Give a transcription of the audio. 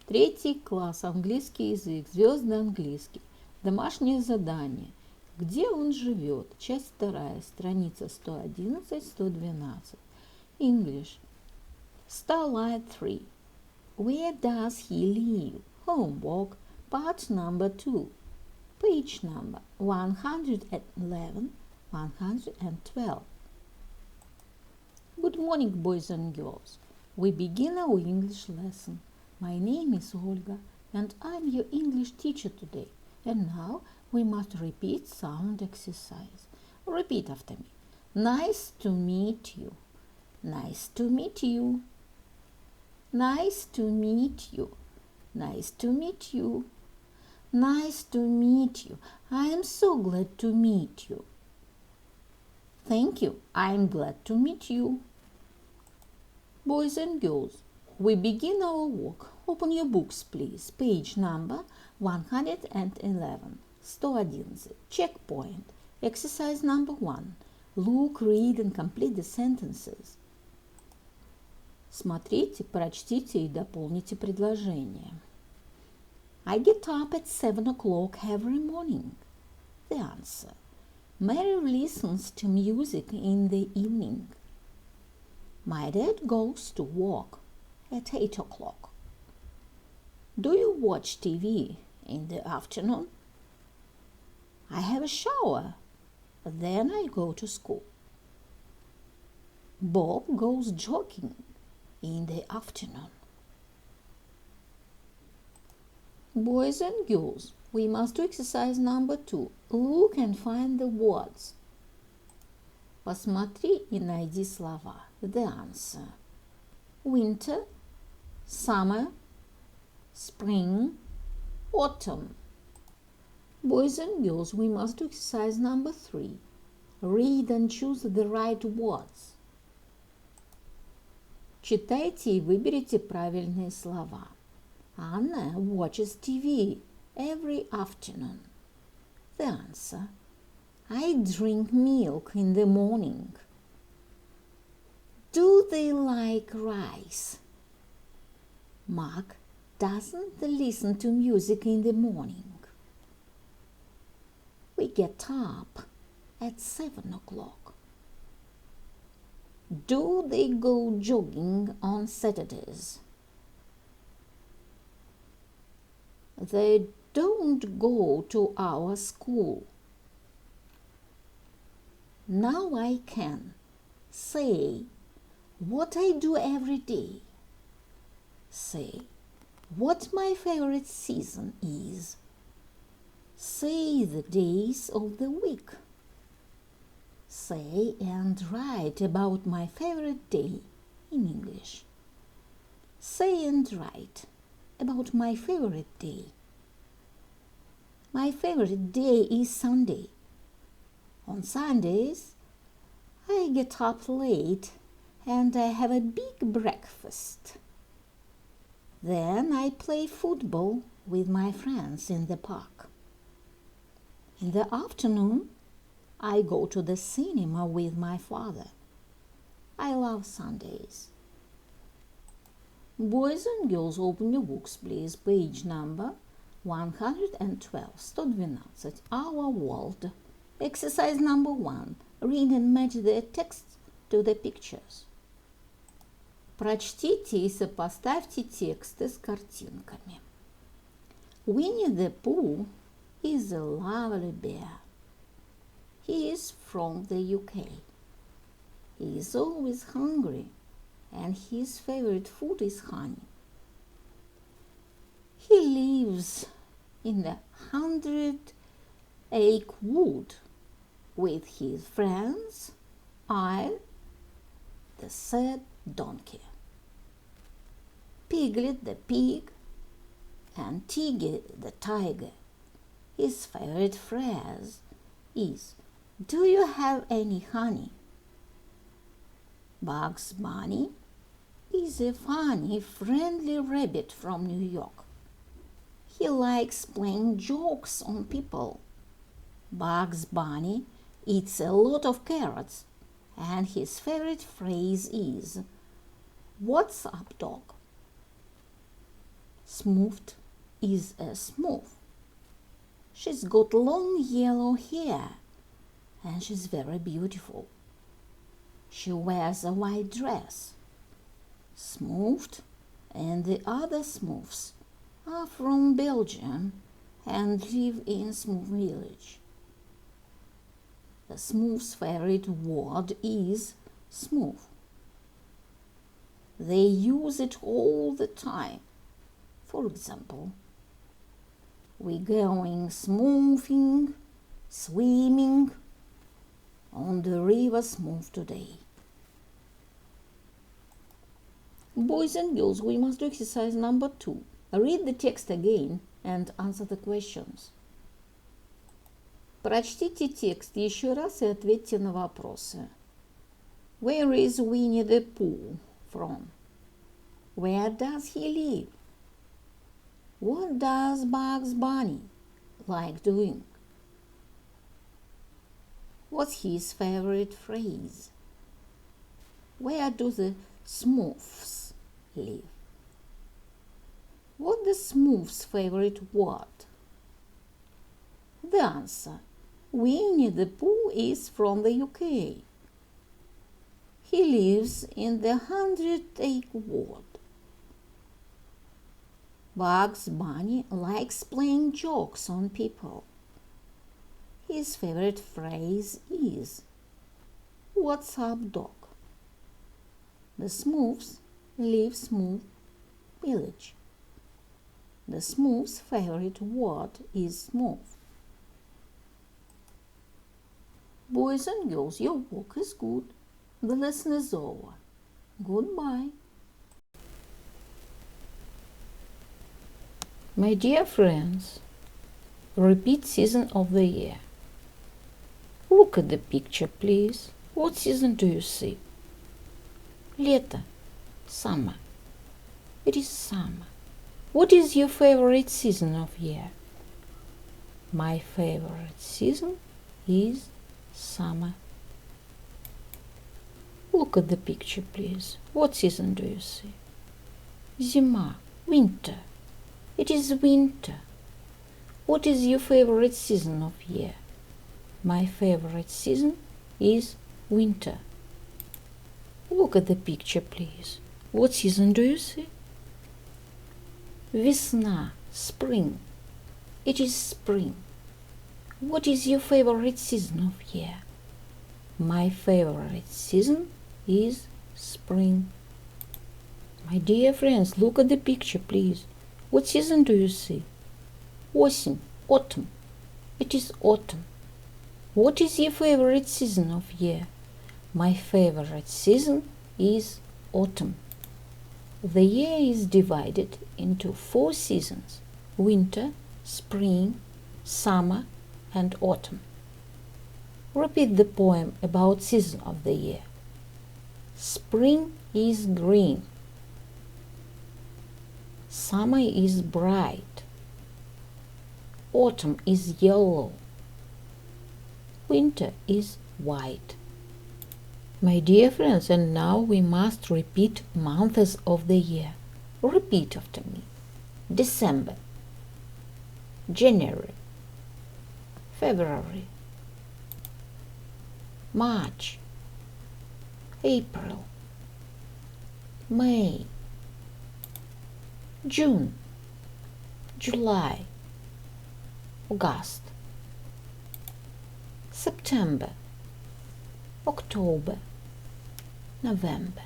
Третий класс, английский язык, звездный английский, домашнее задание. Где он живет? Часть 2, страница 111-112. English. Starlight 3. Where does he live? Homework, part number 2. Page number 111, 112. Good morning, boys and girls. We begin our English lesson. My name is Olga, and I'm your English teacher today. And now we must repeat sound exercise. Repeat after me. Nice to meet you. Nice to meet you. Nice to meet you. Nice to meet you. Nice to meet you. I am so glad to meet you. Thank you. I am glad to meet you. Boys and girls, we begin our work. Open your books, please. Page number 111. 111. Checkpoint. Exercise number 1. Look, read and complete the sentences. Смотрите, прочтите и дополните предложение. I get up at 7 o'clock every morning. The answer. Mary listens to music in the evening. My dad goes to work at 8 o'clock. Do you watch TV in the afternoon? I have a shower. Then I go to school. Bob goes jogging in the afternoon. Boys and girls, we must do exercise number 2. Look and find the words. Посмотри и найди слова. The answer. Winter, summer, spring, autumn. Boys and girls, we must do exercise number 3. Read and choose the right words. Читайте и выберите правильные слова. Anna watches TV every afternoon. The answer. I drink milk in the morning. Do they like rice? Mark doesn't listen to music in the morning. We get up at 7 o'clock. Do they go jogging on Saturdays? They don't go to our school. Now I can say what I do every day. Say what my favorite season is. Say the days of the week. Say and write about my favorite day in English. Say and write about my favorite day. My favorite day is Sunday. On Sundays, I get up late and I have a big breakfast. Then I play football with my friends in the park. In the afternoon, I go to the cinema with my father. I love Sundays. Boys and girls, open your books, please. Page number 112, 112. Our world. Exercise number 1. Read and match the text to the pictures. Прочтите и сопоставьте тексты с картинками. Winnie the Pooh is a lovely bear. He is from the UK. He is always hungry, and his favorite food is honey. He lives in the 100-acre wood with his friends, I, the sad donkey, Piglet the pig, and Tiggy the tiger. His favorite phrase is, "Do you have any honey?" Bugs Bunny is a funny, friendly rabbit from New York. He likes playing jokes on people. Bugs Bunny eats a lot of carrots, and his favorite phrase is, "What's up, dog?" Smooth is a smooth. She's got long yellow hair and she's very beautiful. She wears a white dress. Smooth and the other smooths are from Belgium and live in Smooth village. The smooth's favorite word is smooth. They use it all the time. For example, we're going smoothing, swimming on the river Smooth today. Boys and girls, we must do exercise number 2. Read the text again and answer the questions. Прочтите текст еще раз и ответьте на вопросы. Where is Winnie the Pooh from? Where does he live? What does Bugs Bunny like doing? What's his favorite phrase? Where do the Smooths live? What's the Smooth's favorite word? The answer: Winnie the Pooh is from the UK. He lives in the 100-acre ward. Bugs Bunny likes playing jokes on people. His favorite phrase is, "What's up, dog?" The Smooths live Smooth village. The Smooth's favorite word is smooth. Boys and girls, your work is good. The lesson is over. Goodbye. My dear friends, repeat season of the year. Look at the picture, please. What season do you see? Лето. Summer. It is summer. What is your favorite season of year? My favorite season is summer. Look at the picture, please. What season do you see? Зима. Winter. It is winter. What is your favorite season of year? My favorite season is winter. Look at the picture, please. What season do you see? Весна. Spring. It is spring. What is your favorite season of year? My favorite season is spring. My dear friends, look at the picture, please. What season do you see? Осень. Autumn. It is autumn. What is your favorite season of year? My favorite season is autumn. The year is divided into 4 seasons: winter, spring, summer, and autumn. Repeat the poem about season of the year. Spring is green. Summer is bright. Autumn is yellow. Winter is white. My dear friends, and now we must repeat months of the year. Repeat after me. December, January, February, March, April, May, June, July, August, September, October, November.